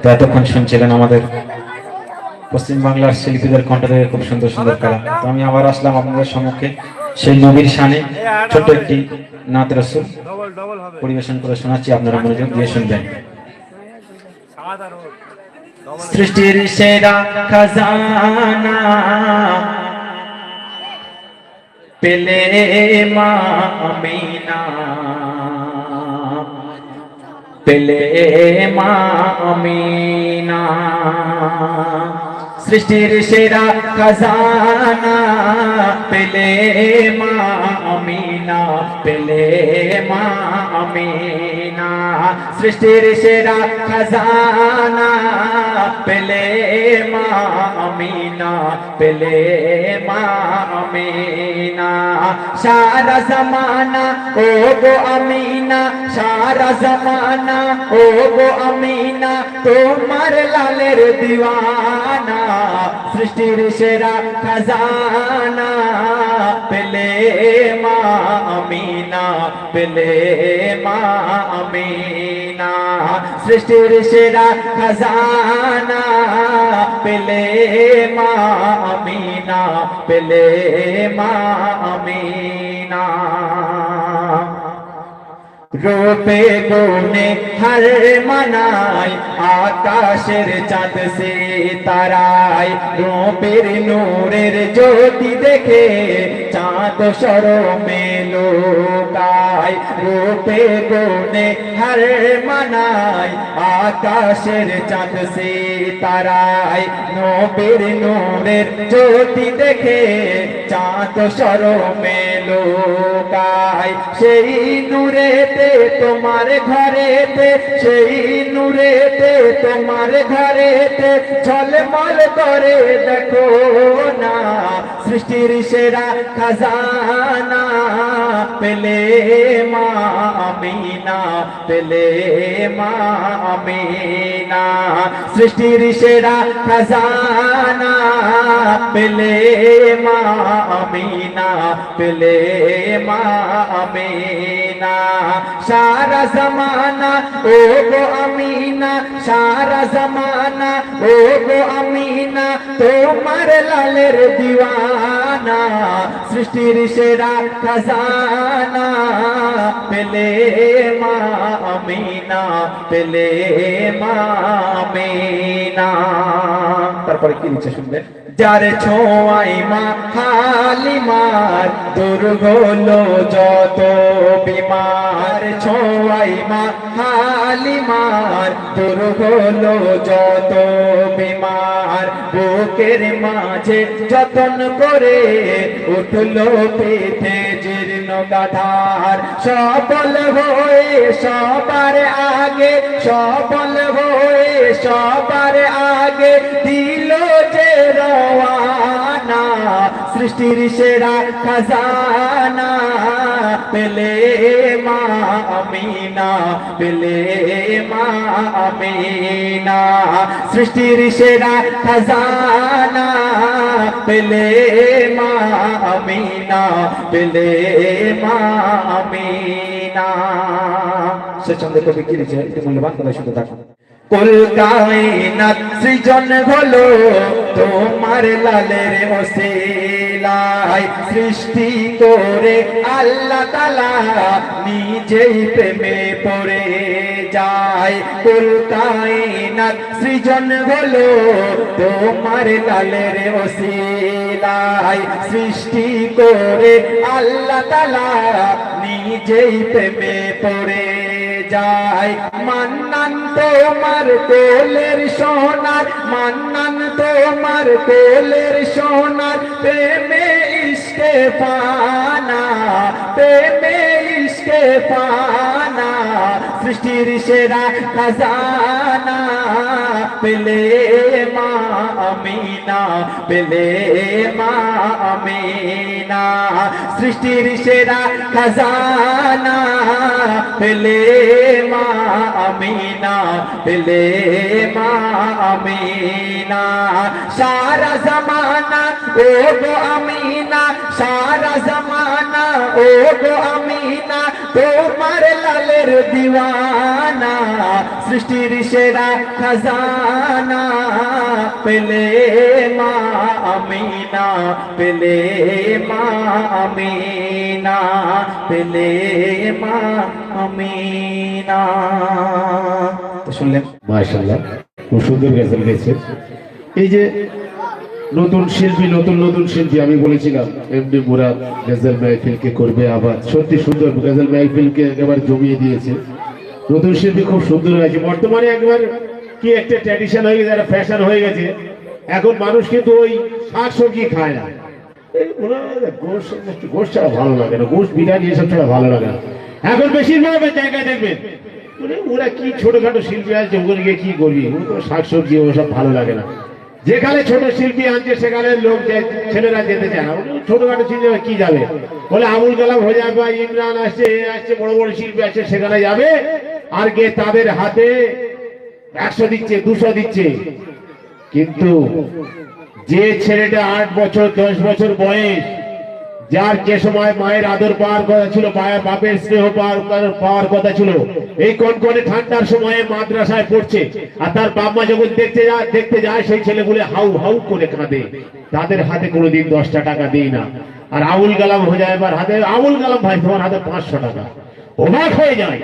তো এতক্ষণ শুনছিলেন আমাদের পশ্চিম বাংলার শিল্পীদের কণ্ঠ থেকে খুব সুন্দর সুন্দর কালাম। তো আমি আবার আসলাম আপনাদের সম্মুখে সেই নবীর শানে ছোট্ট একটি নাত রাসূল পরিবেশন করে শোনাচ্ছি, আপনারা মনোযোগ দিয়ে শুনবেন। সৃষ্টির সেরা খাজানা পেলে মা আমিনা, পেলে মা আমিনা, সৃষ্টির সেরা খাজানা পেলে মা আমিনা, পেলে মা আমিনা, সৃষ্টির সেরা খাজানা পেলে মা আমিনা, পেলে মা আমিনা, সারা জমানা ও গো আমিনা, সারা জমানা ও গো আমিনা তোমার লালের দিওয়ানা, সৃষ্টির সেরা খাজানা পেলে মা আমিনা, পেলে মা আমিনা, সৃষ্টির সেরা খাজানা পেলে মা আমিনা, পেলে মা আমিনা, রূপে গুণে হার মানায় আকাশের চাঁদ সে তারায়, রূপের নূরের জ্যোতি দেখে চাঁদ শরমে লোকায়, রূপে গুণে হার মানায় আকাশের চাঁদ সে তারায়, নবীর নূরের জ্যোতি দেখে চাঁদ শরমে লোকায়, সেই নূরেতে তোমার ঘরেতে, সেই নূরেতে তোমার ঘরেতে ঝলমল করে দেখো না, সৃষ্টির সেরা খাজানা পেলে মা আমিনা, পেলে মা আমিনা, সৃষ্টির সেরা খাজানা পেলে মা আমিনা, পেলে মা আমিনা, সারা জমানা ও গো আমিনা, সারা জমানা ও গো আমিনা তোমার লালের দিওয়ানা, সৃষ্টির সেরা খাজানা পেলে মা আমিনা, পেলে মা আমিনা। তারপরে কি নিচে শুনবেন, যার ছোঁয়াই মা হালিমার দূর হলো যত বিমার, ছোঁয়াই মা হালিমার দূর হলো যত বিমার, বুকের মাঝে যতন করে উঠলো পেটে জীর্ণ গাধার, সবল হয়ে সবার আগে, সবল হয়ে সবার আগে দিল যে রওয়ানা, সৃষ্টির সেরা খাজানা পেলে মা আমিনা, পেলে মা আমিনা, সৃষ্টির সেরা খাজানা পেলে মা আমিনা, পেলে মা আমিনা। সে চন্দ্র কবি কি লিখেছে একটু মূল্যবান কথা শুধু দেখো, কুল কায়নাত সৃজন হলো তোমার লালের ওসিলায়, সৃষ্টি করে আল্লাহ তাআলা নিজেই প্রেমে পড়ে যায়, কুল কায়নাত সৃজন হলো তোমার লালের ওসিলায়, সৃষ্টি করে আল্লাহ তাআলা নিজেই প্রেমে পড়ে যায়, মান্নান তোমার কোলের সোনার, মান্নান তোমার কোলের সোনার প্রেমে ইশকে পানা, প্রেমে ইশকে পানা, সৃষ্টির সেরা খাজানা পেলে মা আমিনা, পেলে মা আমিনা, সৃষ্টির সেরা খাজানা পেলে মা আমিনা, পেলে মা আমিনা সারা জামানা ও গো আমিনা সারা জামানা ও গো আমিনা তোমার লালের দিওয়ানা সৃষ্টির সেরা খাজানা পেলে মা আমিনা পেলে মা আমিনা পেলে মা আমিনা। তো শুনলেন মাশাআল্লাহ, খুব সুন্দর গজল গেছে। এই যে নতুন শিল্পী নতুন শিল্পী আমি বলেছিলাম এমডি মুরাদ গজল মাহফিলকে করবে আবার, সত্যি সুন্দর গজল মাহফিলকে একেবারে জমিয়ে দিয়েছে। নতুন শিল্পী খুব সুন্দর হয়েছে। বর্তমানে একবার কি একটা ট্র্যাডিশন হয়ে গেছে, একটা ফ্যাশন হয়ে গেছে, এখন মানুষ কিন্তু ওই শাকসবজি খায় না। গোশ ছাড়া ভালো লাগে না, গোশ বিরিয়ানি এসব ছাড়া ভালো লাগে না। এখন বেশিরভাগ জায়গায় দেখবেন ওরা কি ছোটখাটো শিল্পী আছে, ওগুলো গিয়ে কি করবি, শাকসবজি ওসব ভালো লাগে না। যেখানে ছোট শিল্পী আনছে সেখানে লোক ছেলেরা যেতে চায় না, ছোটখাটো শিল্পী কি যাবে, বলে আবুল কালাম হয়ে যাবে, ইমরান আসছে আসছে, বড় বড় শিল্পী আসছে, সেখানে যাবে আর গিয়ে তাদের হাতে 100 দিচ্ছে 200 দিচ্ছে। কিন্তু যে ছেলেটা 8 বছর 10 বছর বয়স, যার যে সময় মায়ের আদর পাওয়ার কথা ছিল, মায়ের বাপের স্নেহ পাওয়ার কথা ছিল, এই কনকনে ঠান্ডার সময়ে মাদ্রাসায় পড়ছে, আর তার বাপ মা যখন দেখতে যায় সেই ছেলেগুলো হাউ হাউ করে কাঁদে, তাদের হাতে কোনোদিন 10টা টাকা দেই না। আর আবুল কালাম হয়ে যায় এবার হাতে, আবুল কালাম ভাই তোমার হাতে 500 টাকা, অবাক হয়ে যায়।